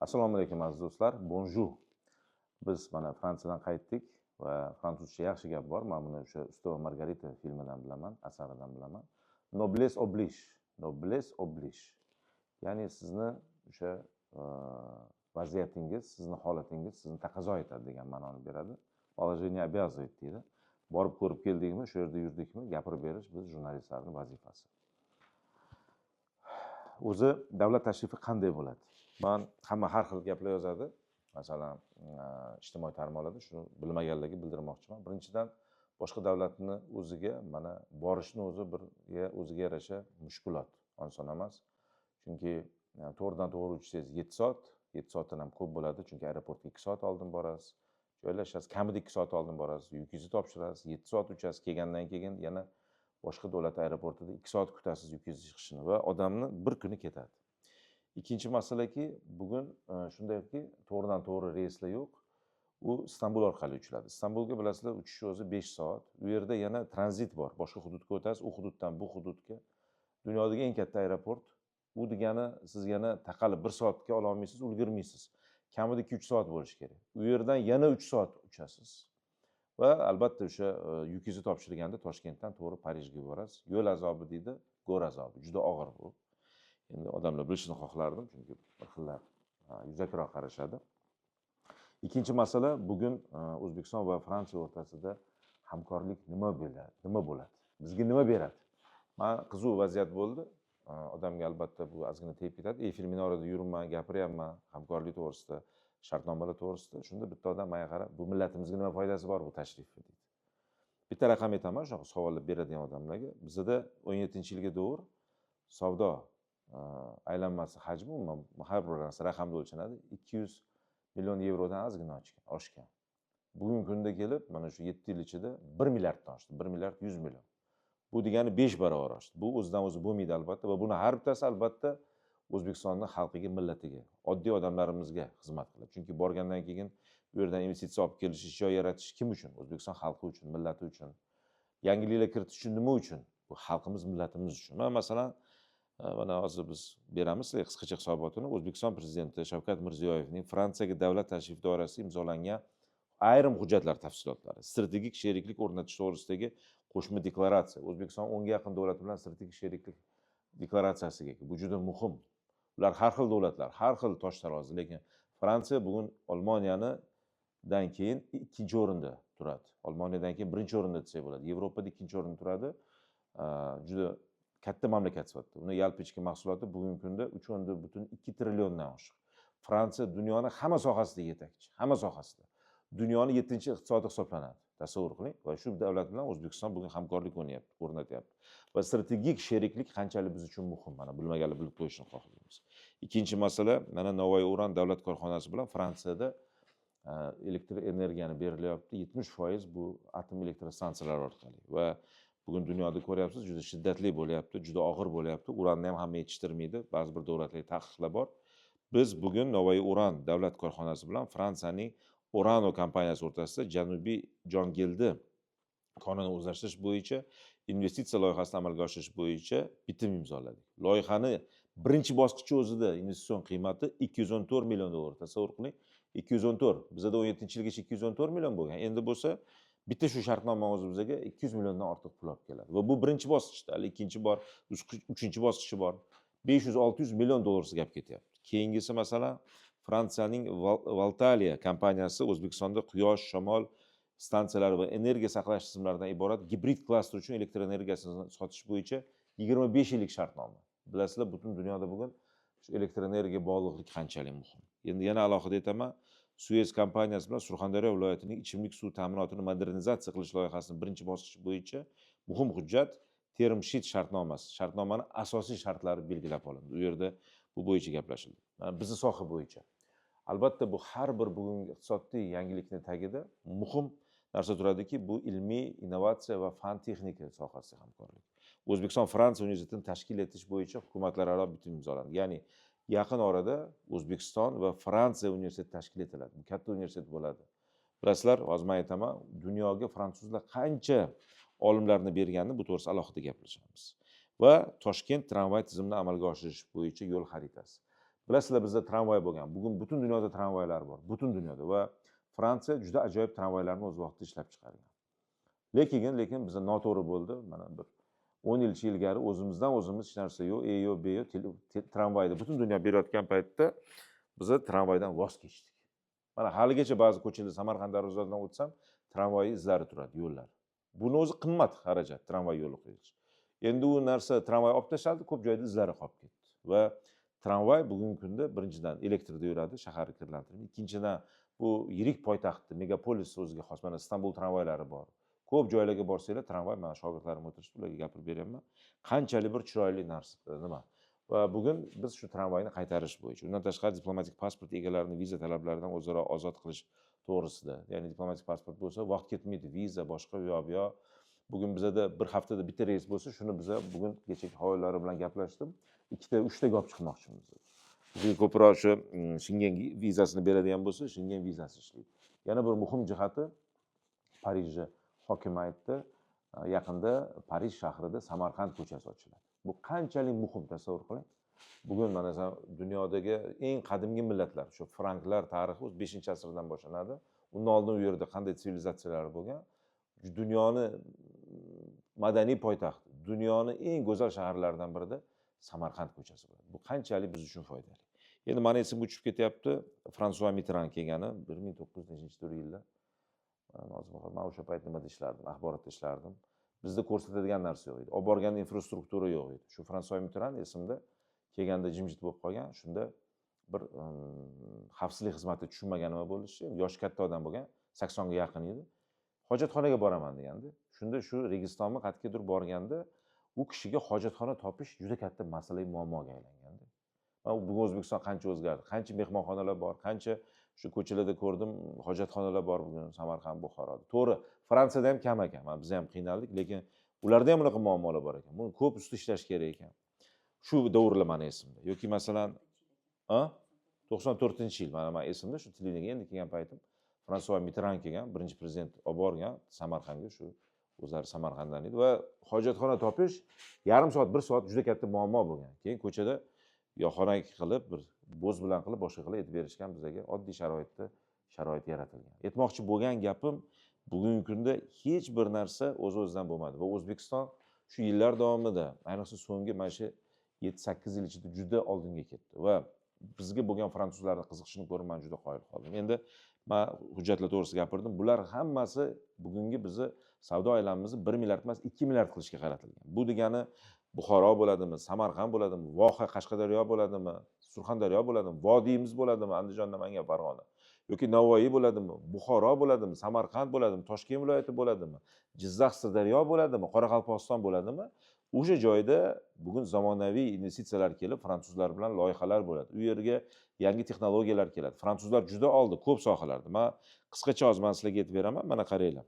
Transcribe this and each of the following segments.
Assalomu alaykum aziz do'stlar. Bonjour. Biz mana Fransiyadan qaytdik va fransuzcha yaxshi gap bor. Men buni o'sha Usta va Margarita filmidan bilaman, asaridan bilaman. Noblesse oblige. Noblesse oblige. Ya'ni sizni o'sha vaziyatingiz, sizni holatingiz sizni taqozo etadi degan ma'noni beradi. Положение обязывает deydi. Borib ko'rib keldikmi, shu yerda yurdikmi, gapirib berish biz jurnalistlarning vazifasi. O'zi davlat tashrifi qanday bo'ladi? Men hamma har xil gaplar yozadi. Masalan, ijtimoiy tarmoqlarda shuni bilmaganlarga bildirmoqchiman. Birinchidan, boshqa davlatni o'ziga mana borishni o'ziga yarasha mushkulot, oson emas. Chunki to'g'ridan to'g'ri uchsangiz 7 soat, 7 soatdan ham ko'p bo'ladi, chunki aeroportga 2 soat oldin borasiz. Joylashasiz, kamida 2 soat oldin borasiz, yukingizni topshirasiz, 7 soat uchasiz, kelgandan keyin yana boshqa davlat aeroportida 2 soat kutasiz yukingiz chiqishini va odamni bir kuni ketadi. Ikkinchi masalaki, bugun shundayki, to'g'ridan to'g'ri reyslar yo'q. U Istanbul orqali uchiladi. Istanbulga bilasizlar, uchish o'zi 5 soat. U yerda yana tranzit bor. Boshqa hududga o'tasiz, u hududdan bu hududga. Dunyodagi eng katta aeroport. U degani siz yana taqalib 1 soatga ola olmaysiz, ulgurmaysiz. Kamida 2-3 soat bo'lishi kerak. U yerdan yana 3 soat uchasiz. Va albatta o'sha yukingizni topshirganda Toshkentdan to'g'ri Parijga borasiz. Yo'l azobi deydi, go'r azobi. Juda og'ir bu. Endi odamlar bilishini xohlardim, chunki bir xillar yuzakroq qarashadi. Ikkinchi masala, bugun O'zbekiston va Fransiya o'rtasida hamkorlik nima bo'ladi? Bizga nima beradi? Men qiziq vaziyat bo'ldi. Odamga albatta bu ozgina tegib ketadi. Efir minorida yuribman, gapiryapman hamkorlik to'g'risida, shartnomalar to'g'risida. Shunda bitta odam menga qarab, bu millatimizga nima foydasi bor bu tashrifni deydi. Bitta raqam aytaman, shunaqa savollar beradigan odamlarga. Bizda 17-yilga davr savdo aylanmasi hajmi har bir narsa raqamda o'lchanadi. 200 million yevrodan ozgina oshgan. Bugungi kunda kelib, mana shu 7 yil ichida 1 milliarddan oshdi. 1 milliard 100 million. Bu degani 5 barobar oshdi. Bu o'zidan o'zi bo'lmaydi albatta va buni har bittasi albatta O'zbekistonning xalqiga, millatiga, oddiy odamlarimizga xizmat qiladi. Chunki borgandan keyin bu yerdan investitsiya olib kelish, ish joy yaratish kim uchun? O'zbekiston xalqi uchun, millati uchun. Yangiliklar kiritish uchun nima uchun? Bu xalqimiz, millatimiz uchun. Masalan, mana hozir biz beramiz qisqacha hisobotini. O'zbekiston prezidenti Shavkat Mirziyoyevning Fransiyaga davlat tashrifi doirasida imzolangan ayrim hujjatlar tafsilotlari, strategik sheriklik o'rnatish to'g'risidagi qo'shma deklaratsiya. O'zbekiston 10 ga yaqin davlat bilan strategik sheriklik deklaratsiyasiga ega. Bu juda muhim. Ular har xil davlatlar, har xil tosh tarozi, lekin Fransiya bugun Olmoniyadan keyin 2-o'rinda turadi. Olmoniyadan keyin 1-o'rinda desak bo'ladi. Yevropada 2-o'rinda turadi. Juda katta mamlakat sifatida. Uni yalpi ichki mahsuloti bugungi kunda 3.2 trilliondan oshiq. Fransiya dunyoning hamma sohasida yetakchi, hamma sohasida. Dunyoning 7-iqtisodi hisoblanadi. Tasavvur qiling. Va shu davlat bilan O'zbekiston bugun hamkorlik o'rnatyapti. Va strategik sheriklik qanchalik biz uchun muhim, mana bilmaganlar bilib qo'yishni xohlaymiz. Ikkinchi masala, mana Navoiy Uran davlat korxonasi bilan Fransiyada elektr energiyani berilyapti. 70% bu atom elektr stansiyalari orqali va bugun dunyoda ko'ryapsiz, juda shiddatli bo'lyapti, juda og'ir bo'lyapti. Uranni ham hamma yetishtirmaydi. Ba'zi bir davlatlarda taqiqlar bor. Biz bugun Navoiy Uran davlat korxonasi bilan Fransiyaning Orano kompaniyasi o'rtasida Janubiy Jongildi konini o'zlashtirish bo'yicha investitsiya loyihasini amalga oshirish bo'yicha bitim imzoladik. Loyihani birinchi bosqichi o'zida investitsion qiymati 214 million dollar. Tasavvur qiling, 214. Bizda 17-yilgacha 214 million bo'lgan. Endi bo'lsa bitta shu shartnoma o'zi bizga 200 milliondan ortiq pul olib keladi. Va bu birinchi bosqichda, hali ikkinchi bor, uchinchi bosqichi bor. 500-600 million dollarga gap ketyapti. Keyingisi masalan Fransiyaning Valtalia kompaniyasi O'zbekistonda quyosh, shamol stansiyalari va energiya saqlash tizimlaridan iborat gibrid klaster uchun elektr energiyasini sotish bo'yicha 25 yillik shartnoma. Bilasizlar, butun dunyoda bugun shu elektr energiya bog'liqlik qanchalik muhim. Endi yana alohida aytaman, Suez kompaniyasi bilan Surxondaryo viloyatining ichimlik suv ta'minotini modernizatsiya qilish loyihasining birinchi bosqichi bo'yicha muhim hujjat term sheet shartnomasi. Shartnomaning asosiy shartlari belgilab olindi. U yerda bu bo'yicha gaplashildi. Bizning soha bo'yicha. Albatta bu har bir bugungi iqtisodiy yangilikning tagida muhim narsa turadiki, bu ilmiy, innovatsiya va fan texnika sohasida hamkorlik. O'zbekiston Fransiya universitetini tashkil etish bo'yicha hukumatlararo bitim imzolandi. Ya'ni yaqin orada O'zbekiston va Fransiya universiteti tashkil etiladi. Bu katta universitet bo'ladi. Bilasizlar, hozir men aytaman, dunyoga fransuzlar qancha olimlarni berganini bu to'g'risida alohida gaplashamiz. Va Toshkent tramvay tizimini amalga oshirish bo'yicha yo'l xaritasi. Bilasizlar, bizda tramvay bo'lgan. Bugun butun dunyoda tramvaylar bor. Butun dunyoda va Fransiya juda ajoyib tramvaylarni o'z vaqtida ishlab chiqargan. Lekin bizda noto'g'ri bo'ldi. Mana bir 10 yilcha ilgari o'zimizdan o'zimiz hech narsa yo'q, yo'q, B yo'q, tramvayda butun dunyo berayotgan paytda biza tramvaydan voz kechdik. Mana haligacha ba'zi ko'chalar Samarqand darvozasidan o'tsam, tramvay izlari turadi, yo'llar. Buni o'zi qimmat xarajat tramvay yo'li qo'yish. Endi u narsa tramvay olib tashladi, ko'p joyda izlari qolib ketdi. Va tramvay bugungi kunda birinchidan elektrda yuradi, shaharni kirlantirmaydi. Ikkinchidan bu yirik poytaxtda, megapolis o'ziga xos, mana Istanbul tramvaylari bor. Ko'p joylarga borsanglar tramvay, mana shogirdlarim o'tirishdi, ularga gapirib beraman. Qanchalik bir chiroyli narsa, nima? Va bugun biz shu tramvayni qaytarish bo'yicha, undan tashqari diplomatik pasport egalarini viza talablaridan o'zaro ozod qilish to'g'risida, ya'ni diplomatik pasport bo'lsa vaqt ketmaydi, viza boshqa u yoq. Bugun bizada bir haftada bitta reys bo'lsa, shuni biza bugun kechagi havolalari bilan gaplashdim, 2-3taga olib chiqmoqchimiz. Bizga ko'proq shu Schengen vizasini beradigan bo'lsa, Schengen vizasi ishlaydi. Yana bir muhim jihati, Parijda hokim aytdi, yaqinda Parij shahrida Samarqand ko'chasi ochiladi. Bu qanchalik muhim, tasavvur qiling. Bugun mana dunyodagi eng qadimgi millatlar, shu franklar tarixi 5-asrdan boshlanadi. Undan oldin u yerda qanday sivilizatsiyalar bo'lgan? Dunyoni madaniy poytaxti, dunyoni eng go'zal shaharlaridan birida Samarqand ko'chasi bo'ladi. Bu qanchalik biz uchun foydali. Endi mana esimga uchib ketyapti, Fransua Mitterrand kelgani 1900-yilda. Men o'sha payt nimada ishlardim? Axborotda ishlardim. Bizda ko'rsatadigan narsa yo'q edi. Olib borgan infrastruktura yo'q edi. Shu Fransua Mitterrand esimda kelganda jimjit bo'lib qolgan. Shunda bir xavfsizlik xizmati tushunmagan nima bo'lishi, yoshi katta odam bo'lgan, 80 ga yaqin edi. Hojatxonaga boraman degandi. Shunda shu Registonga qayergadir borganda, u kishiga hojatxona topish juda katta masala, muammoga aylangandi. Bugun O'zbekiston qancha o'zgardi, qancha mehmonxonalar bor, qancha shu ko'chalarda ko'rdim, hojatxonalar bor bugun Samarqand, Buxoroda. To'g'ri, Fransiyada ham kam ekan, biz ham qiynaldik, lekin ularda ham bunaqa muammolar bor ekan. Buni ko'p ustida ishlash kerak ekan. Shu davrlar meni esimda. Yoki masalan, 94-yil mana esimda, shu televideniyega endi kelgan paytim Fransua Mitterrand kelgan, birinchi prezident olib borgan Samarqandga, shu o'zlari Samarqanddan edi va hojatxona topish yarim soat, 1 soat juda katta muammo bo'lgan. Keyin ko'chada yo xonaki qilib, bir bo'z bilan qilib, boshqa qilib aytib berishgan, bizga oddiy sharoit yaratilgan. Aytmoqchi bo'lgan gapim, bugungi kunda hech bir narsa o'z-o'zidan bo'lmadi va O'zbekiston shu yillar davomida, ayniqsa so'nggi mana shu 7-8 yil ichida juda oldinga ketdi va bizga bo'lgan fransuzlarning qiziqishini ko'rib men juda qoyil qoldim. Endi men hujjatlar to'g'risida gapirdim. Bular hammasi bugungi bizni savdo aylanmamizni 1 milliard emas, 2 milliard qilishga qaratilgan. Bu degani Buxoro bo'ladimi, Samarqand bo'ladimi, Voha, Qashqadaryo bo'ladimi, Surxondaryo bo'ladimi, vodiyimiz bo'ladimi, Andijon, Namangan, Farg'ona yoki Navoiy bo'ladimi, Buxoro bo'ladimi, Samarqand bo'ladimi, Toshkent viloyati bo'ladimi, Jizzax, Sirdaryo bo'ladimi, Qoraqalpog'iston bo'ladimi, o'sha joyda bugun zamonaviy investitsiyalar kelib, fransuzlar bilan loyihalar bo'ladi. U yerga yangi texnologiyalar keladi. Fransuzlar juda oldi ko'p sohalarda. Men qisqacha hozir men sizlarga aytib beraman, mana qaranglar.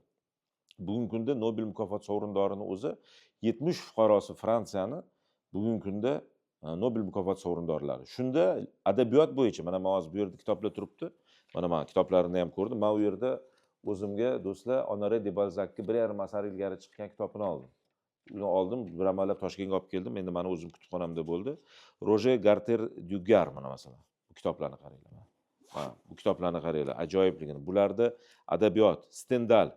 Bugungi kunda Nobel mukofoti sovrindorining o'zi 70 fuqarosi Fransiyani bugungi kunda Nobel mukofoti sovrindorlari. Shunda adabiyot bo'yicha, mana men hozir bu yerda kitoblar turibdi. Mana men kitoblarini ham ko'rdim. Men u yerda o'zimga do'stlar Honoré de Balzac'ga 1,5 asar ilgari chiqqan kitobini oldim. Uni oldim, bir amallab Toshkentga olib keldim. Endi mana o'zim kutubxonamda bo'ldi. Roger Garter Dugar mana masalan. Bu kitoblarni qaranglar. Bu kitoblarni qaranglar, ajoyibligini. Bularda adabiyot, Stendhal,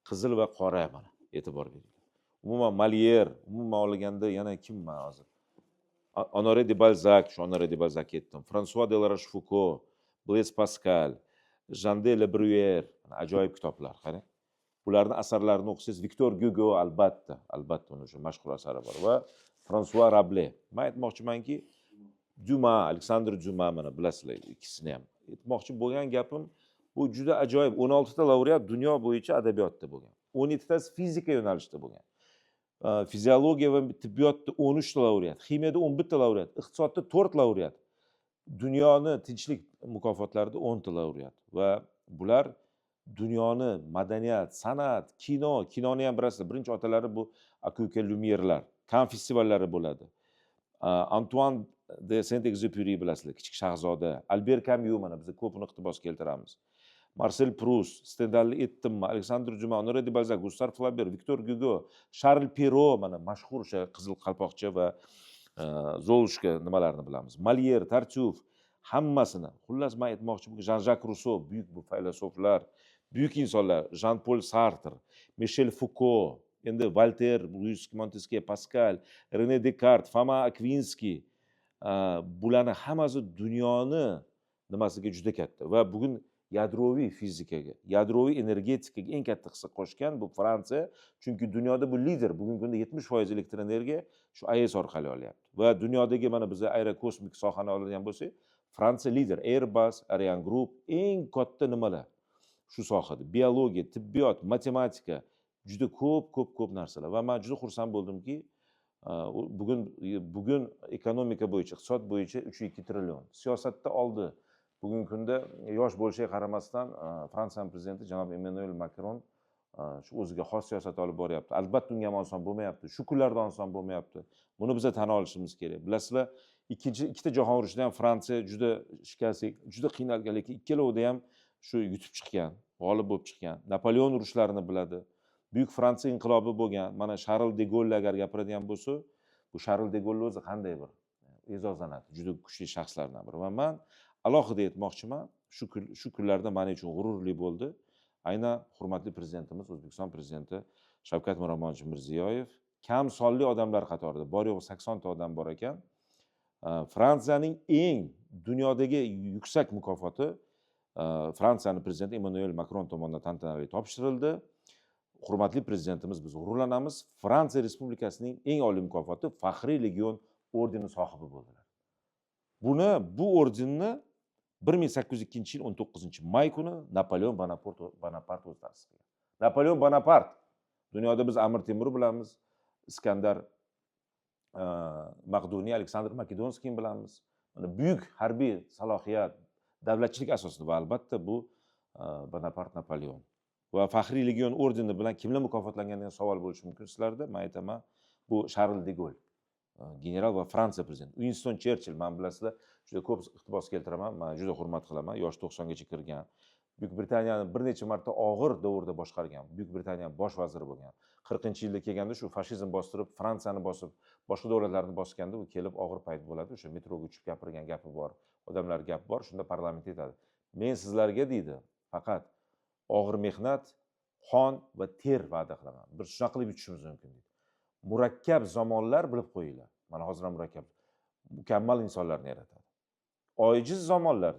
qizil va qora mana e'tibor bering. Umuman Molière, umuman olganda yana kim men hozir? Honoré de Balzac, shu Honoré de Balzac ketdim. François de la Rochefoucauld, Blaise Pascal, Jean de La Bruyère, ajoyib kitoblar, qarang. Ularning asarlarini o'qisangiz, Victor Hugo albatta uni o'sha mashhur asari bor va François Rabelais. Men aytmoqchimanki, Dumas, Alexandre Dumas mana bilasizlar ikkisini ham. Aytmoqchi bo'lgan gapim, bu juda ajoyib. 16 ta laureat dunyo bo'yicha adabiyotda bo'lgan. 17 tasi fizika yo'nalishida bo'lgan. Fiziologiya va tibbiyotda 13 ta laureat, ximiyada 11 ta laureat, iqtisodda 4 laureat. Dunyoni tinchlik mukofotlarida 10 ta laureat va bular dunyoni madaniyat, san'at, kinoni ham bilasizlar, birinchi otalari bu aka-uka Lumière'lar, Cannes festivallari bo'ladi. Antoine de Saint-Exupéry bilasizlar, Kichik shahzoda, Albert Camus mana biz ko'pini iqtibos keltiramiz. Marcel Proust, Stendhalni aytdim, Alexandre Dumas, Honoré de Balzac, Gustave Flaubert, Victor Hugo, Charles Perrault mana mashhur o'sha qizil qalpoqcha va Zolushka nimalarni bilamiz. Molière, Tartuffe, hammasini, xullas men aytmoqchimanki, Jean-Jacques Rousseau, buyuk bu faylasuflar, buyuk insonlar, Jean-Paul Sartre, Michel Foucault, endi Voltaire, Louis Montesquieu, Pascal, René Descartes, Foma Akvinskiy, bularni hammasi dunyoni nimasiga juda katta va bugun yadroviy fizikaga, yadroviy energetikaga eng katta hissa qo'shgan bu Fransiya. Chunki dunyoda bu lider. Bugungi kunda 70% elektr energiya shu AES orqali olyapti. Va dunyodagi mana biz aerokosmik sohani oladigan bo'lsak, Fransiya lider. Airbus, Ariane Group eng katta nimalar shu sohada. Biologiya, tibbiyot, matematika, juda ko'p narsalar. Va men juda xursand bo'ldimki, bugun ekonomika bo'yicha, iqtisod bo'yicha 3,2 trillion. Siyosatda oldi. Bugungi kunda yosh bo'lishiga qaramasdan Fransiya prezidenti janob Emmanuel Macron shu o'ziga xos siyosat olib boryapti. Albatta unga ham oson bo'lmayapti. Shu kunlarda oson bo'lmayapti. Buni biz tan olishimiz kerak. Bilasizlar, ikkita jahon urushida ham Fransiya juda shikastlik, juda qiynalgan, lekin ikkalovida ham shu yutib chiqqan, g'olib bo'lib chiqqan. Napoleon urushlarini biladi. Buyuk Fransiya inqilobi bo'lgan. Mana Charles de Gaulle agar gapiradigan bo'lsa, bu Charles de Gaulle o'zi qanday bir e'zozlanadi, juda kuchli shaxslardan biri. Va men alohida aytmoqchiman, shu kunlarda men uchun g'ururli bo'ldi. Aynan hurmatli prezidentimiz, O'zbekiston prezidenti Shavkat Miromonovich Mirziyoyev kam sonli odamlar qatorida, bor yo'q 80 ta odam bor ekan. Fransiyaning eng dunyodagi yuksak mukofoti Fransiyaning prezidenti Emmanuel Macron tomonidan tantanali topshirildi. Hurmatli prezidentimiz, biz g'ururlanamiz. Fransiya Respublikasining eng oliy mukofoti Faxriy legion ordeni sohibi bo'ldilar. Bu ordenni 1802 yil 19-may kuni Napoleon Bonaparte o'zi ta'sis qilgan. Napoleon Bonaparte, dunyoda biz Amir Temur bilamiz, Iskandar Maqduniy, Aleksandr Makedonskiyni bilamiz. Mana buyuk harbiy salohiyat, davlatchilik asosida va albatta bu Bonaparte Napoleon. Va Faxriy legion ordeni bilan kimlar mukofotlangan degan savol bo'lishi mumkin sizlarda. Men aytaman, bu Charles de Gaulle, general va Fransiya prezidenti. Winston Cherchill, men bilasizlar, juda ko'p iqtibos keltiraman, men juda hurmat qilaman. Yoshi 90 gacha kirgan. Buyuk Britaniyani bir necha marta og'ir davrda boshqargan. Buyuk Britaniya bosh vaziri bo'lgan. 40-yilda kelganda shu fashizm bostirib, Fransiyani bosib, boshqa davlatlarni bosganda u kelib og'ir payt bo'ladi. O'sha metroga uchib gapirgan gapi bor. Odamlar gap bor, shunda parlament aytadi. Men sizlarga deydi, faqat og'ir mehnat, qon va ter va'da qilaman. Bir shunaqa qilib yutishimiz mumkin deydi. Murakkab zamonlar bilib qo'yinglar. Mana hozir ham murakkab, mukammal insonlarni yaratadi. Ojiz zamonlar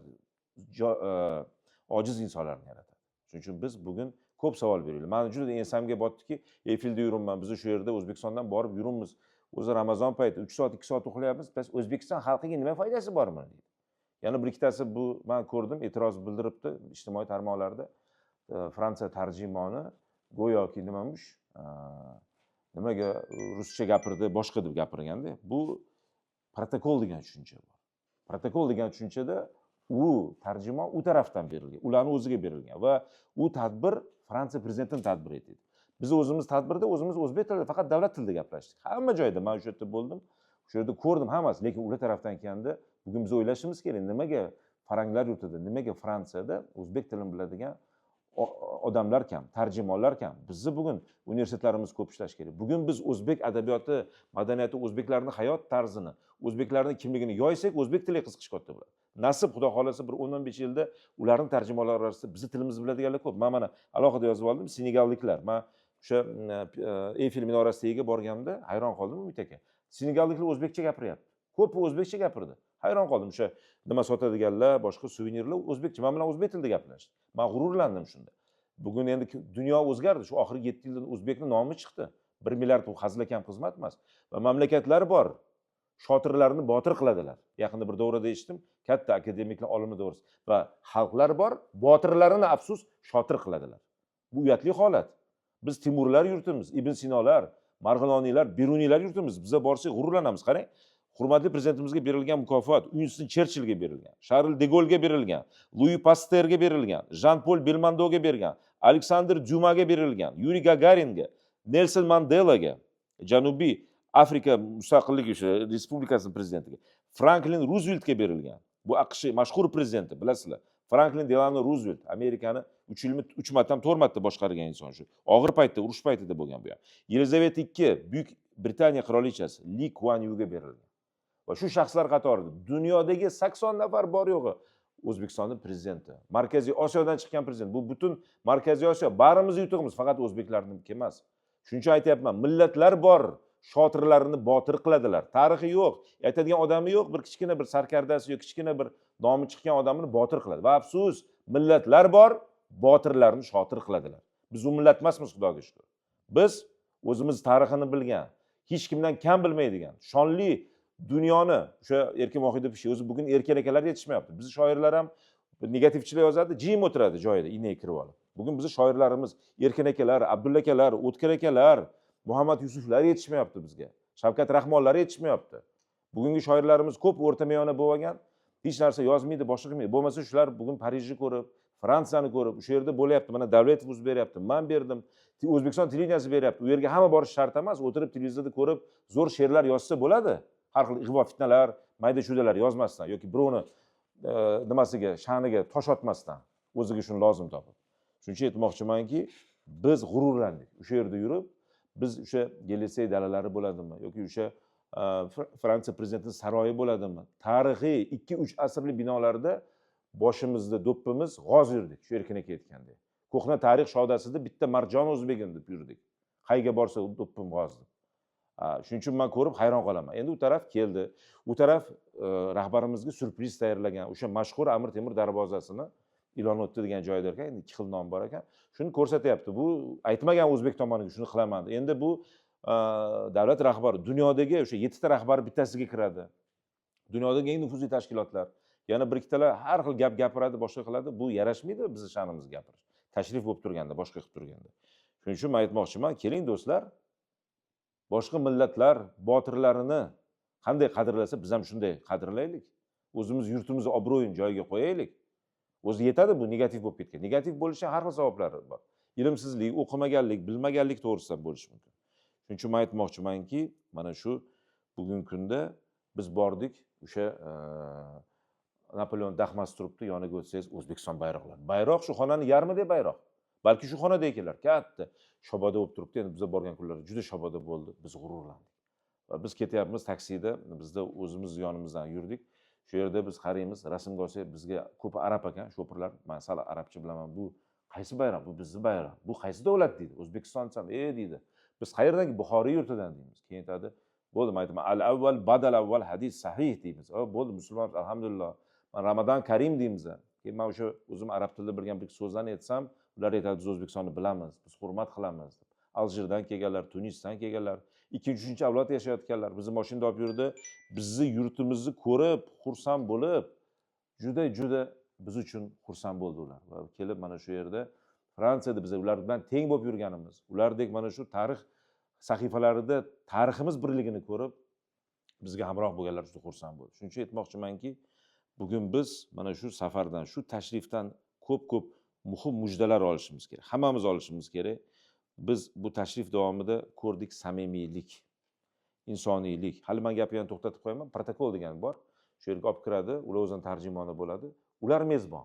ojiz insonlarni yaratadi. Shuning uchun biz bugun ko'p savol beryapmiz. Men juda ensamga botdiki, Eyfelda yuribman. Biz shu yerda O'zbekistondan borib yuribmiz. O'zi Ramazon payti 3 soat, 2 soat uxlayapmiz. Biz O'zbekiston xalqiga nima foydasi bormi deydi. Yana bir ikkitasi bu men ko'rdim, e'tiroz bildiribdi ijtimoiy tarmoqlarda. Fransiya tarjimoni go'yoki nimamush, nimaga ruscha gapirdi, boshqa deb gapirganda, bu protokol degan tushuncha bor. Protokol degan tushunchada u tarjimon u tarafdan berilgan, ularni o'ziga berilgan va u tadbir Fransiya prezidentining tadbiri edi. Biz o'zimiz tadbirda o'zimiz o'zbek tilida, faqat davlat tilida gaplashdik. Hamma joyda men o'sha yerda bo'ldim, o'sha yerda ko'rdim hammasi, lekin ular tarafdan kelganda bugun biz o'ylashimiz kerak, nimaga faranglar yurtida, nimaga Fransiyada o'zbek tilini biladigan odamlar kam, tarjimonlar kam. Bizni bugun universitetlarimiz ko'p ishlash kerak. Bugun biz o'zbek adabiyoti, madaniyati, o'zbeklarning hayot tarzini, o'zbeklarning kimligini yoysak, o'zbek tiliga qiziqish katta bo'ladi. Nasib, xudo xolasa, bir 10-15 yilda ularning tarjimonlari orasida bizni tilimizni biladiganlar ko'p. Men mana alohida yozib oldim, senegalliklar. Men o'sha Eyfel minorasiga borganimda hayron qoldim, Umid aka. Senegalliklar o'zbekcha gapiryapti. Ko'pi o'zbekcha gapirdi. Hayron qoldim. O'sha nima sotadiganlar, boshqa suvenirlar o'zbekcha. Men bilan o'zbek tilida gaplashdi. Men g'ururlandim shunda. Bugun endi dunyo o'zgardi. Shu oxirgi 7 yilda o'zbekning nomi chiqdi. 1 milliard bu hazilakam xizmat emas. Va mamlakatlar bor. Shotirlarni botir qiladilar. Yaqinda bir davrada eshitdim, katta akademiklar, olimlar davrasida. Va xalqlar bor, botirlarini afsus shotir qiladilar. Bu uyatli holat. Biz Timurlar yurtimiz, Ibn Sinolar, Marg'iloniylar, Beruniylar yurtimiz. Biza borsak g'ururlanamiz. Qarang, hurmatli prezidentimizga berilgan mukofot Winston Cherchillga berilgan, Charles de Gaulle'ga berilgan, Louis Pasteurga berilgan, Jean-Paul Belmondo'ga berilgan, Alexander Dumas'ga berilgan, Yuri Gagaringa, Nelson Mandelaga, Janubiy Afrika Mustaqillik Respublikasining prezidentiga, Franklin Rooseveltga berilgan. Bu AQSh mashhur prezidenti, bilasizlar. Franklin Delano Roosevelt Amerikani 3 marta, 4 marta boshqargan inson shu. Og'ir paytda, urush paytida bo'lgan bu ham. Yelizaveta II, Buyuk Britaniya qirolichasi Li Kuan Yuga berilgan. va shu shaxslar qatorida dunyodagi 80 nafar bor yo'g'i O'zbekistonning prezidenti, Markaziy Osiyodan chiqqan prezident. Bu butun Markaziy Osiyo barimiz yutug'imiz, faqat o'zbeklarniki emas. Shuning uchun aytyapman, millatlar bor, shotirlarini botir qiladilar. Tarixi yo'q, aytadigan odami yo'q, bir kichkina bir sarkardasi yo'q, kichkina bir nomi chiqqan odamni botir qiladi. Va afsus, millatlar bor, botirlarni shotir qiladilar. Biz u millat emasmiz, Xudoga shukr. Biz o'zimiz tarixini bilgan, hech kimdan kam bilmaydigan, shonli dunyoni o'sha Erkin Vohidov o'zi bugun erkin akalar yetishmayapti. Bizni shoirlar ham negativchilar yozadi, jim o'tiradi joyida, inay kirib olib. Bugun bizni shoirlarimiz Erkin akalar, Abdulla akalar, O'tkir akalar, Muhammad Yusuflar yetishmayapti bizga. Shavkat Rahmonlar yetishmayapti. Bugungi shoirlarimiz ko'p o'rta meyona bo'lgan, hech narsa yozmaydi, boshqa qilmaydi. Bo'lmasa shular bugun Parijni ko'rib, Fransiyani ko'rib, o'sha yerda bo'lyapti. Mana Davletov o'zi beryapti, men berdim. O'zbekiston televideniyasi beryapti. U yerga hamma borish shart emas, o'tirib televizorda ko'rib, zo'r she'rlar yozsa bo'ladi. Har xil ig'vo fitnalar, mayda-chudalar yozmasdan yoki birovni nimasiga, sha'niga tosh otmasdan, o'ziga shuni lozim topib. Shuning uchun aytmoqchimanki, biz g'ururlandik. O'sha yerda yurib, biz o'sha Yelisey dalalari bo'ladimi yoki o'sha Fransiya prezidentining saroyi bo'ladimi? Tarixiy 2-3 asrli binolarda boshimizda do'ppimiz g'oz yurdik, shu Erkin aka aytgandek. Ko'hna tarix shodasida bitta Marjon O'zbegim deb yurdik. Qayga borsa do'ppim g'oz deb. Shuning uchun men ko'rib hayron qolaman. Endi u taraf keldi. U taraf rahbarimizga surpriz tayyorlagan o'sha mashhur Amir Temur darvozasini ilon o'tdi degan joyda ekan, endi 2 xil nom bor ekan. Shuni ko'rsatyapti. Bu aytmagan o'zbek tomoniga shuni qilaman. Endi bu davlat rahbari dunyodagi o'sha 7 ta rahbar bittasiga kiradi. Dunyodagi eng nufuzli tashkilotlar. Yana bir ikkitalar har xil gap gapiradi, boshqa qiladi. Bu yarashmaydi bizning sha'nimizga gapirish. Tashrif bo'lib turganda, boshqa qilib turganda. Shuning uchun men aytmoqchiman, keling do'stlar, boshqa millatlar botirlarini qanday qadrlasa, biz ham shunday qadrlaylik. O'zimiz yurtimizni obro'yini joyiga qo'yaylik. O'zi yetadi bu negativ bo'lib ketgan. Negativ bo'lishi har xil sabablari bor. Ilmsizlik, o'qimaganlik, bilmaganlik to'g'risida bo'lishi mumkin. Shuning uchun men aytmoqchimanki, mana shu bugungi kunda biz bordik, o'sha Napoleon daxmasi turibdi, yoniga o'tsangiz O'zbekiston bayroqlari. Bayroq shu xonaning yarmidek bayroq. Balki shu xonada ekanlar, katta shoboda bo'lib turibdi. Endi biz borgan kunlar juda shoboda bo'ldi. Biz g'ururlandik. Va biz ketyapmiz taksida, bizda o'zimiz yonimizdan yurdik. Shu yerda biz qaraymiz, rasmga olsak, bizga ko'p arab ekan, sho'pirlar. Men sal arabcha bilaman. Bu qaysi bayroq? Bu bizning bayroq. Bu qaysi davlat deydi? O'zbekiston desam, deydi. Biz qayerdan? Buxoriy yurtidan deymiz. Keyin aytadi, bo'ldi, men aytaman, al-avval badal avval hadis sahih deymiz. Bo'ldi, musulmon, alhamdulillah. Men Ramazon Karim deymiz. Keyin men o'sha o'zim arab tilida bilgan bir so'zlarni aytsam, ular aytadi, biz O'zbekistonni bilamiz, biz hurmat qilamiz. Aljerdan kelganlar, Tunisdan kelganlar, 2-3 avlod yashayotganlar bizni mashinada olib yurdi. Bizni yurtimizni ko'rib, xursand bo'lib, juda biz uchun xursand bo'ldi ular. Va kelib mana shu yerda Fransiyada biz ular bilan teng bo'lib yurganimiz, ulardek mana shu tarix sahifalarida tariximiz birligini ko'rib, bizga hamroh bo'lganlar juda xursand bo'ldi. Shuning uchun aytmoqchimanki, bugun biz mana shu safardan, shu tashrifdan ko'p muhim mujdalar olishimiz kerak. Hammamiz olishimiz kerak. Biz bu tashrif davomida ko'rdik samimiylik, insoniylik. Hali men gapni yana to'xtatib qo'yaman. Protokol degan bor. Shu yerga olib kiradi, ular o'zining tarjimoni bo'ladi. Ular mezbon.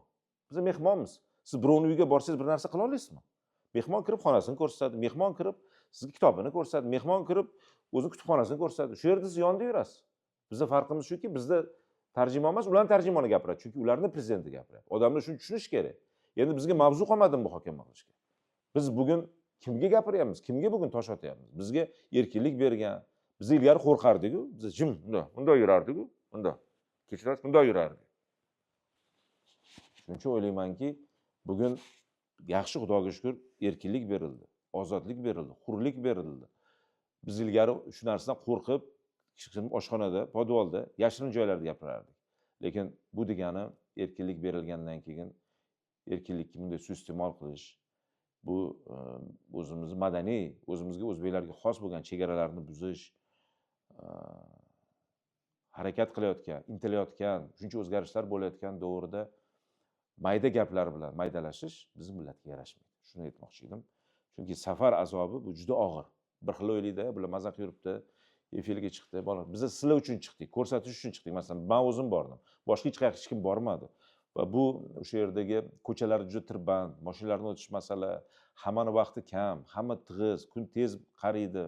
Biz mehmonmiz. Siz birovning uyiga borsangiz bir narsa qila olasizmi? Mehmon kirib xonasini ko'rsatadi, mehmon kirib sizga kitobini ko'rsatadi, mehmon kirib o'zi kutubxonasini ko'rsatadi. Shu yerda siz yonida yurasiz. Bizda farqimiz shuki, bizda tarjimon emas, ularning tarjimoni gapiradi. Chunki ularning prezidenti gapiryapti. Odamlar shuni tushunish kerak. Endi bizga mavzu qolmadimi muhokama qilishga? Biz bugun kimga gapiryapmiz? Kimga bugun tosh otyapmiz? Bizga erkinlik bergan. Biz ilgari qo'rqardik-ku. Biz jim bunday yurardik-ku. Bunday. Kechirasiz, bunday yurardik. Shuning uchun o'ylaymanki, bugun yaxshi, Xudoga shukr, erkinlik berildi, ozodlik berildi, hurlik berildi. Biz ilgari shu narsadan qo'rqib, oshxonada, podvalda, yashirin joylarda gapirardik. Lekin bu degani erkinlik berilgandan keyin erkinlikni bunday suiiste'mol qilish, bu o'zimizni madaniy, o'zimizga o'zbeklarga xos bo'lgan chegaralarni buzish, harakat qilayotgan, intilayotgan, shuncha o'zgarishlar bo'layotgan davrda mayda gaplar bilan maydalashish bizning millatga yarashmaydi. Shuni aytmoqchi edim. Chunki safar azobi bu juda og'ir. Bir xil o'ylaydi, bular mazaq yuribdi, efirga chiqdi, biz sizlar uchun chiqdik, ko'rsatish uchun chiqdik. Masalan, men o'zim bordim. Boshqa hech qayerga hech kim bormadi. Va bu o'sha yerdagi ko'chalar juda tirband, mashinalarning o'tish masala, hammaning vaqti kam, hamma tig'iz, kun tez qariydi.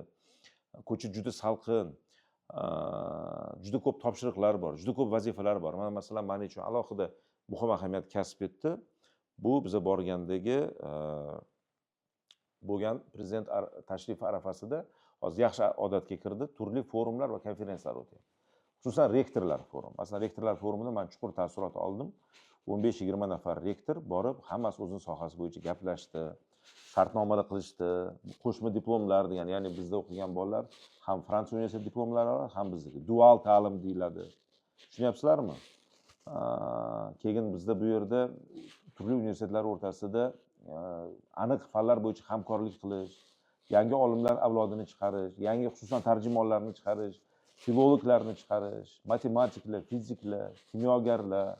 Ko'cha juda salqin. juda ko'p topshiriqlar bor, juda ko'p vazifalar bor. Mana masalan, men uchun alohida muhim ahamiyat kasb etdi. Bu biza borgandagi bo'lgan prezident tashrifi arafasida hozir yaxshi odatga kirdi, turli forumlar va konferensiyalar o'tyapti. Xususan rektorlar forumi. Masalan, rektorlar forumida men chuqur taassurot oldim. 15-20 nafar rektor borib, hammasi o'zining sohasi bo'yicha gaplashdi, shartnomalar qilishdi, qo'shma diplomlar degan, ya'ni bizda o'qigan bolalar ham Fransiya universitet diplomlari oladi, ham bizniki dual ta'lim deyiladi. Tushunyapsizlarmi? Keyin bizda bu yerda turli universitetlar o'rtasida aniq fanlar bo'yicha hamkorlik qilish, yangi olimlar avlodini chiqarish, yangi xususan tarjimonlarni chiqarish, filologlarni chiqarish, matematiklar, fiziklar, kimyogarlar,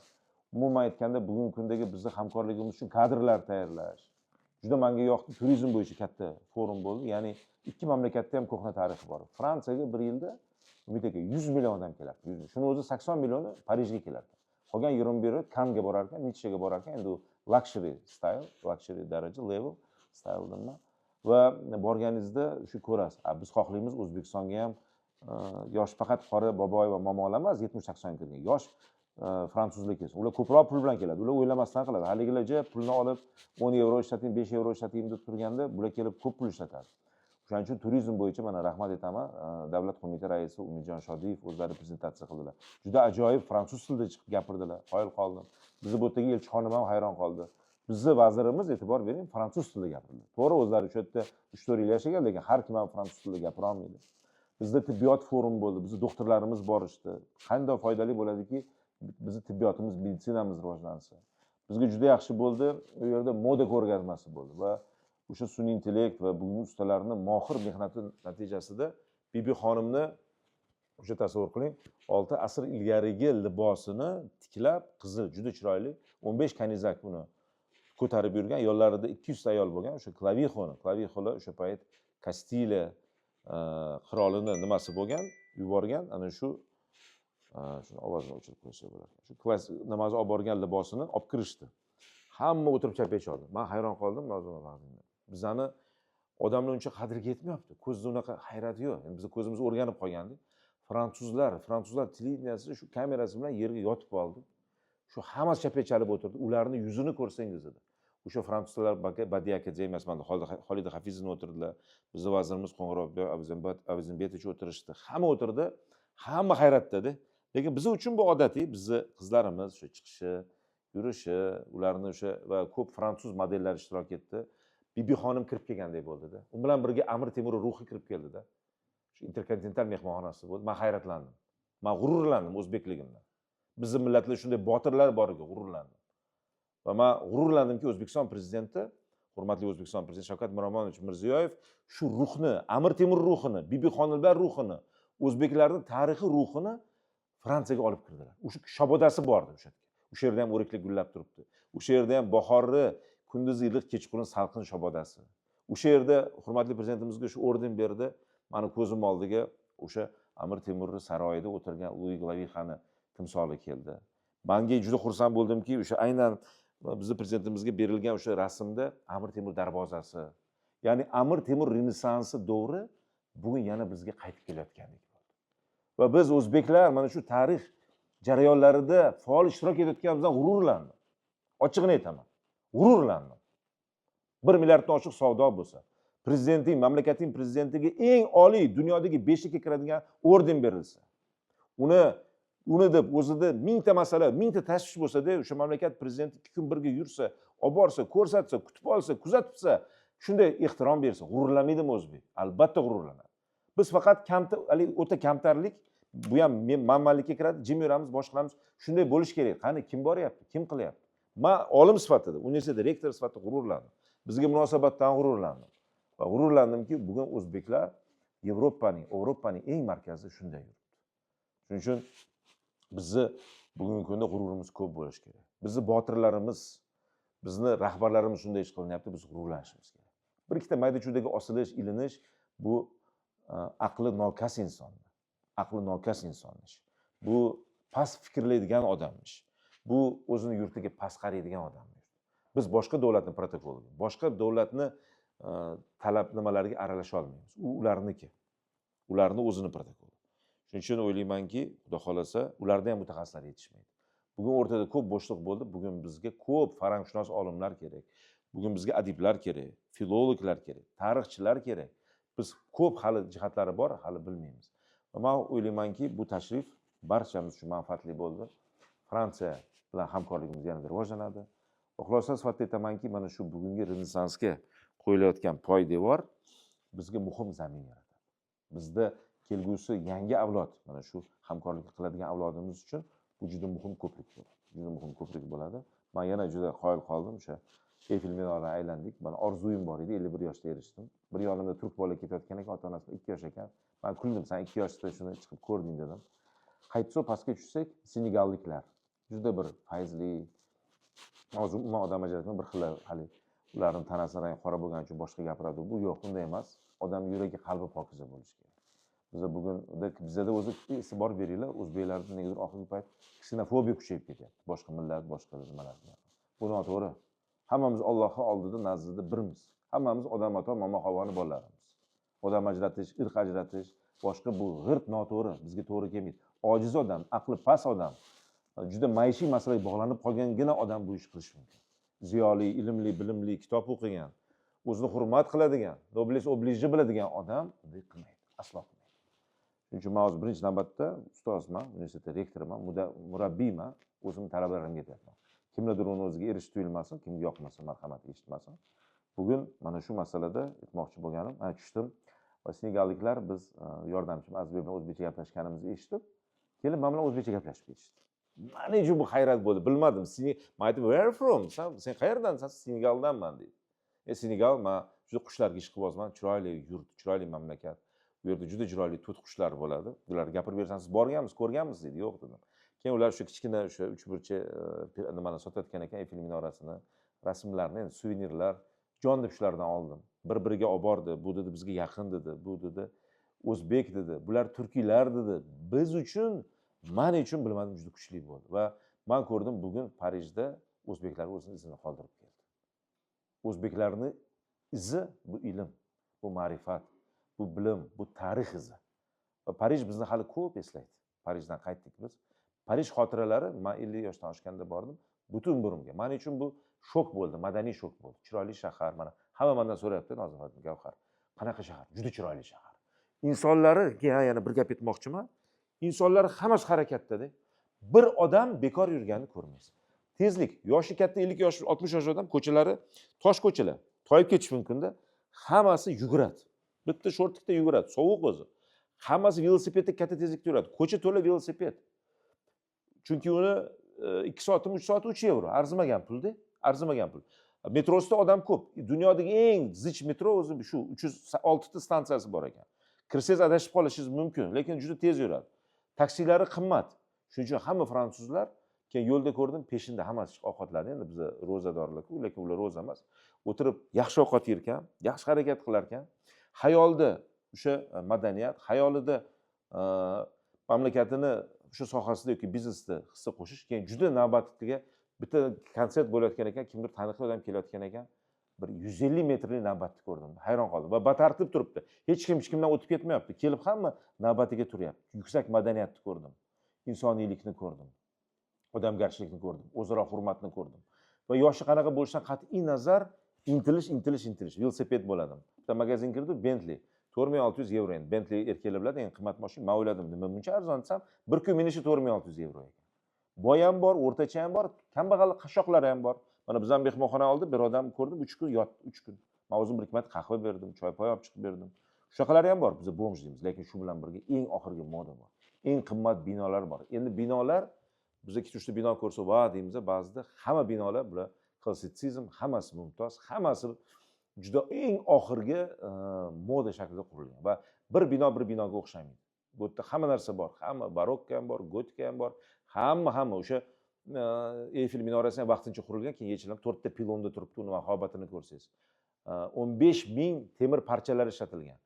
umuman aytganda bugungi kundagi bizning hamkorligimiz uchun kadrlar tayyorlash. Juda menga yoqdi. Turizm bo'yicha katta forum bo'ldi. Ya'ni ikki mamlakatda ham ko'hna tarixi bor. Fransiyaga bir yilda umid aka 100 million odam keladi. Shuni o'zi 80 millioni Parijga kelar ekan. Qolgan 21 Kanga borar ekan, Nicshega borar ekan. Endi u luxury style, luxury daraja, level style deyman. Va borganingizda shu ko'rasiz. Biz xohlaymiz O'zbekistonga ham yosh faqat qora boboy va momolar emas, 70-80 kirgan yosh fransuzlar kelsin. Ular ko'proq pul bilan keladi. Ular o'ylamasdan qiladi. Haligilarcha pulni olib 10 euro ishlating, 5 euro ishlating deb turganda, bular kelib ko'p pul ishlatadi. Shuning uchun turizm bo'yicha mana rahmat aytaman, Davlat qo'mita raisi Umidjon Shodiyev o'zlari prezentatsiya qildilar. Juda ajoyib fransuz tilida chiqib gapirdilar. Qoyil qoldim. Bizni bu yerdagi elchixonim ham hayron qoldi. Bizni vazirimiz, e'tibor bering, fransuz tilida gapirdi. To'g'ri, o'zlari shu yerda 3-4 yil yashagan, lekin har kim ham fransuz tilida gapira olmaydi. Bizda tibbiyot forumi bo'ldi. Bizni doktorlarimiz borishdi. Qanday foydali bo'ladiki, bizni tibbiyotimiz, meditsinamiz rivojlansa. Bizga juda yaxshi bo'ldi. U yerda moda ko'rgazmasi bo'ldi va o'sha sun'iy intellekt va bugungi ustalarning mohir mehnati natijasida Bibi xonimni o'sha tasavvur qiling, 6 asr ilgarigi libosini tiklab, qizil, juda chiroyli, 15 kanizak uni ko'tarib yurgan, yonlarida 200 ta ayol bo'lgan, o'sha Klavixolar o'sha payt Kastiliya qirolini nimasi bo'lgan, yuborgan, ana shu shuni ovozni o'chirib qo'ysa bo'ladi. Shu namoz olib borgan libosini olib kirishdi. Hamma o'tirib chapech oldi. Men hayron qoldim, bizani odamlar uncha qadriga yetmayapti. Ko'zda unaqa hayrati yo'q. Endi biz ko'zimiz o'rganib qolgandik. Fransuzlar televideniyasida shu kamerasi bilan yerga yotib oldi. Shu hammasi chapech chalib o'tirdi. Ularni yuzini ko'rsangiz edi. O'sha fransuzlar Badiiy akademiyasida Xolida Hafizovna o'tirdilar. Bizning vazirimiz Qo'ng'irobek Avizinbetovich o'tirishdi. Hamma o'tirdi. Hamma hayratda-da. Lekin biz uchun bu odatiy, bizni qizlarimiz o'sha chiqishi, yurishi, ularni o'sha va ko'p fransuz modellar ishtirok etdi. Bibi xonim kirib kelgandek bo'ldi-da. U bilan birga Amir Temur ruhi kirib keldi-da. Shu interkontinental mehmonxonasi bo'ldi. Men hayratlandim. Men g'ururlandim o'zbekligimdan. Bizning millatlar shunday botirlar boriga g'ururlandim. Va men g'ururlandimki, O'zbekiston prezidenti, hurmatli O'zbekiston prezidenti Shavkat Miromonovich Mirziyoyev shu ruhni, Amir Temur ruhini, Bibi xonimlar ruhini, o'zbeklarning tarixiy ruhini Fransiyaga olib kirdilar. O'sha shabodasi bordi o'sha yerga. O'sha yerda ham o'riklik gullab turibdi. O'sha yerda ham bahorni kunduzi iliq, kechqurun salqin shabodasi. O'sha yerda hurmatli prezidentimizga shu orden berdi. Meni ko'zim oldiga o'sha Amir Temurni saroyida o'tirgan Louis Glavixani timsoli keldi. Menga juda xursand bo'ldimki, o'sha aynan bizning prezidentimizga berilgan o'sha rasmda Amir Temur darvozasi, ya'ni Amir Temur renessansi davri bugun yana bizga qaytib kelayotgandek bo'ldi. Va biz o'zbeklar mana shu tarix jarayonlarida faol ishtirok etayotganimizdan g'ururlandim. Ochiqni aytaman. G'ururlandim. 1 milliarddan oshiq savdo bo'lsa, prezidenting, mamlakating prezidentiga eng oliy dunyodagi 5likka kiradigan orden berilsa, uni deb o'zida 1000 ta masala, 1000 ta tashvish bo'lsa-da, o'sha mamlakat prezidenti 2 kun birga yursa, olib borsa, ko'rsatsa, kutib olsa, kuzatibsa, shunday ehtirom bersa, g'ururlanmaydimi o'zbek? Albatta g'ururlanadi. Biz faqat o'ta kamtarlik, bu ham manmanlikka kiradi, jim yuramiz, boshqamiz. Shunday bo'lish kerak. Qani kim boryapti? Kim qilyapti? Men olim sifatida, universitet rektor sifatida g'ururlandim. Bizga munosabatdan g'ururlandim. Va g'ururlandimki, bugun o'zbeklar Yevropaning eng markazida shunday yuribdi. Shuning uchun bizni bugungi kunda g'ururimiz ko'p bo'lishi kerak. Bizni botirlarimiz, bizni rahbarlarimiz shunday ish qilyapti, biz g'ururlanishimiz kerak. Bir ikkita mayda-chuydaga osilish, ilinish bu aqli nokas insonni. Aqli nokas insonnish. Bu past fikrlaydigan odammish. Bu o'zini yurtiga past qaraydigan odammish. Biz boshqa davlatning protokoliga, boshqa davlatni talab nimalariga aralasha olmaymiz. U ularniki. Ularning o'zini protokoli. Shuning uchun o'ylaymanki, xudo xolasa, ularda ham mutaxassislar yetishmaydi. Bugun o'rtada ko'p bo'shliq bo'ldi. Bugun bizga ko'p farangushunos olimlar kerak. Bugun bizga adiblar kerak, filologlar kerak, tarixchilar kerak. Biz ko'p hali jihatlari bor, hali bilmaymiz. Va men o'ylaymanki, bu tashrif barchamiz uchun manfaatli bo'ldi. Fransiya bilan hamkorligimiz yanada rivojlanadi. Xulosa sifatida aytamanki, mana shu bugungi Renesansga qo'yilayotgan poydevor bizga muhim zamin yaratadi. Bizda kelgusi yangi avlod, mana shu hamkorlik qiladigan avlodimiz uchun bu juda muhim ko'prik bo'ladi. Juda muhim ko'prik bo'ladi. Men yana juda qoyil qoldim o'sha Eyfel minorini aylandik. Men orzuyim bor edi, 51 yoshda erishdim. Bir yonimda turk bola ketayotgan ekan, ota-onasi 2 yosh ekan. Men kuldim, sen 2 yoshda shuni chiqib ko'rding dedim. Qaytsa pastga tushsak, senegalliklar juda bir fayzli, hozir umuman odam ajratma bir xil hali ularning tanasi rangi qora bo'lgani uchun boshqa gapiradi. Bu yo'q, bunday emas. Odam yuragi, qalbi pokiza bo'lishi kerak. Bizda o'zi e'tibor beringlar, o'zbeklarda negadir oxirgi payt ksenofobiya kuchayib ketyapti. Boshqa millat, boshqa nimalar bilan. Bu noto'g'ri. Hammamiz Allohning oldida nazdida birmiz. Hammamiz odam ota, momo havoni bolalarimiz. Odam ajratish, irq ajratish, boshqa bu g'irt noto'g'ri, bizga to'g'ri kelmaydi. Ojiz odam, aqli past odam, juda maishiy masalaga bog'lanib qolgangina odam bu ish qilishi mumkin. Ziyoli, ilmli, bilimli, kitob o'qigan, o'zini hurmat qiladigan, noblesse oblige biladigan odam bunday qilmaydi, aslo qilmaydi. Shuning uchun men hozir birinchi navbatda ustozman, universitet rektoriman, murabbiyman, o'zim talabalarimga aytyapman. Kimlardir uni o'ziga erish tuyulmasin, kimga yoqmasa, marhamat eshitmasin. Bugun mana shu masalada aytmoqchi bo'lganim, men tushdim va senegalliklar biz yordamchim Azizbek bilan o'zbekcha gaplashganimizni eshitib, kelib men bilan o'zbekcha gaplashib ketishdi. Mana shu bu hayrat bo'ldi, bilmadim. Men aytdim, "Where from?" Sen qayerdansan? Senegaldanman dedi. Senegal, men juda qushlarga ish qilyapman, chiroyli yurt, chiroyli mamlakat. Bu yerda juda chiroyli to't qushlar bo'ladi. Ular gapirib bersangiz, borganmiz, ko'rganmiz dedi. Yo'q dedim. Keyin ular shu kichkina o'sha uchburcha nimani sotayotgan ekan, Eyfel minorasini, rasmlarni, endi suvenirlar, jon deb shulardan oldim. Bir-biriga olib bordi. Bu dedi bizga yaqin dedi. Bu dedi o'zbek dedi. Bular turkiylar dedi. Biz uchun, men uchun bilmadim juda kuchli bo'ldi va men ko'rdim bugun Parijda o'zbeklar o'zini izini qoldirib keldi. O'zbeklarning izi bu ilm, bu ma'rifat, bu bilim, bu tarix izi. Va Parij bizni hali ko'p eslaydi. Parijdan qaytdik biz. Parij xotiralari, men 50 yoshdan oshganda bordim, butun bo'rimga. Men uchun bu shok bo'ldi, madaniy shok bo'ldi. Chiroyli shahar, mana hamma mendan so'rayapti, Nozifat Gavhar. Qanaqa shahar? Juda chiroyli shahar. Insonlariga yana bir gap aytmoqchiman. Insonlar hammasi harakatda-da. Bir odam bekor yurganini ko'rmaysiz. Tezlik, yoshi katta 50 yosh, 60 yosh odam ko'chalari tosh ko'chalar, toyib ketish mumkin-da. Hammasi yuguradi. Bitta shortikda yuguradi, sovuq o'zi. Hammasi velosipedda katta tezlikda yuradi. Ko'cha to'la velosiped. Chunki uni 2 soatmi, 3 soat 3 yevro. Arzimagan pul-da, arzimagan pul. Metrosida odam ko'p. Dunyodagi eng zich metro o'zi shu 306 ta stansiyasi bor ekan. Kirsangiz adashib qolishingiz mumkin, lekin juda tez yuradi. Taksilari qimmat. Shuning uchun hamma fransuzlar, keyin yo'lda ko'rdim, peshinda hammasi ovqatladi. Endi biz ro'zadorlar-ku, lekin ular ro'za emas. O'tirib yaxshi ovqat yerkan, yaxshi harakat qilar ekan. Xayolda o'sha madaniyat, xayolida mamlakatini shu sohasida yoki biznesda hissa qo'shish, keyin juda navbatga bitta konsert bo'layotgan ekan, kimdir taniqli odam kelayotgan ekan, bir 150 metrli navbatni ko'rdim. Hayron qoldim va batartib turibdi. Hech kimdan o'tib ketmayapti. Kelib hamma navbatiga turyapti. Yuksak madaniyatni ko'rdim. Insoniylikni ko'rdim. Odamgarchilikni ko'rdim. O'zaro hurmatni ko'rdim. Va yoshi qanaqa bo'lishidan qat'iy nazar intilish. Velosiped bo'ladim. Bitta magazin kirdi, Bentley. 4600 yevro endi. Bentley erkaklar biladi, eng qimmat mashina. Men o'yladim, nima buncha arzon desam, bir kun minishi 4600 yevro ekan. Boy ham bor, o'rtacha ham bor, kambag'al qashshoqlari ham bor. Mana bizdan mehmonxona oldi, bir odam ko'rdim, 3 kun yotdi, 3 kun. Men o'zim bir qimmat qahva berdim, choy poy olib chiqib berdim. Shunaqalari ham bor, biz bomj deymiz, lekin shu bilan birga eng oxirgi moda bor. Eng qimmat binolar bor. Endi binolar biz 2-3 ta bino ko'rsa, va deymiz, ba'zida hamma binolar bular klassitsizm, hammasi mumtoz, hammasi juda eng oxirgi moda shaklida qurilgan va bir binoga o'xshamaydi. Bu yerda hamma narsa bor. Hamma barokka ham bor, gotika ham bor. Hamma o'sha Eyfel minorasi ham vaqtincha qurilgan, keyin yechilib 4 ta pilonda turibdi, uni vahobatini ko'rsangiz. 15 ming temir parchalari ishlatilgan.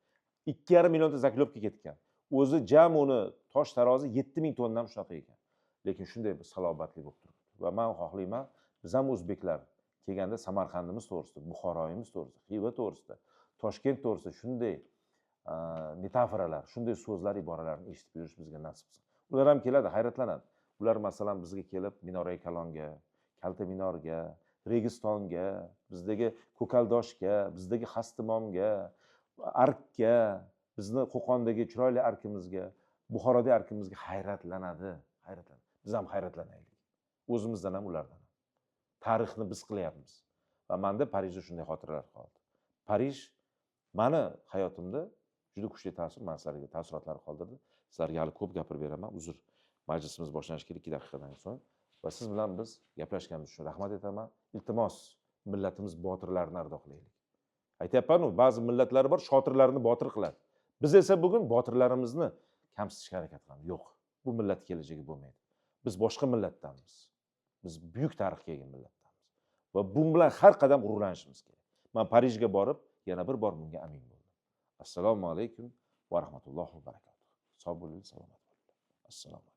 2,5 millionta zaklopka ketgan. O'zi jami uni tosh tarozi 7 ming tonna ham shunaqa ekan. Lekin shunday bir salobatli bo'lib turibdi. Va men xohlayman, biz ham o'zbeklar kelganda Samarqandimiz to'g'risida, Buxoroyimiz to'g'risida, Xiva to'g'risida, Toshkent to'g'risida shunday metaforalar, shunday so'zlar, iboralarni eshitib yurish bizga nasib qilsin. Ular ham keladi, hayratlanadi. Ular masalan bizga kelib Minorai Kalonga, Kalta Minorga, Registonga, bizdagi Ko'kaldoshga, bizdagi Xastimomga, Arkga, bizni Qo'qondagi chiroyli arkimizga, Buxorodagi arkimizga hayratlanadi. Biz ham hayratlanaylik. O'zimizdan ham, ulardan ham. Tarixni biz qilyapmiz. Va menda Parijda shunday xotiralar qoldi. Parij mani hayotimda juda kuchli ta'sir, men sizlarga taassurotlar qoldirdi. Sizlarga hali ko'p gapirib beraman. Uzr. Majlisimiz boshlanishi kerak 2 daqiqadan so'ng. Va siz bilan biz gaplashganimiz uchun rahmat aytaman. Iltimos, millatimiz botirlarini ardoqlaylik. Aytayapman-ku, ba'zi millatlar bor, shotirlarni botir qiladi. Biz esa bugun botirlarimizni kamsitishga harakat qilamiz. Yo'q, bu millat kelajagi bo'lmaydi. Biz boshqa millatdanmiz. Biz buyuk tarixga ega millatdanmiz. Va bu bilan har qadam g'ururlanishimiz kerak. Men Parijga borib, yana bir bor bunga amin bo'ldim. Assalomu alaykum va rahmatullohi va barakatuh. Sog' bo'ling, salomat bo'ling. Assalomu alaykum.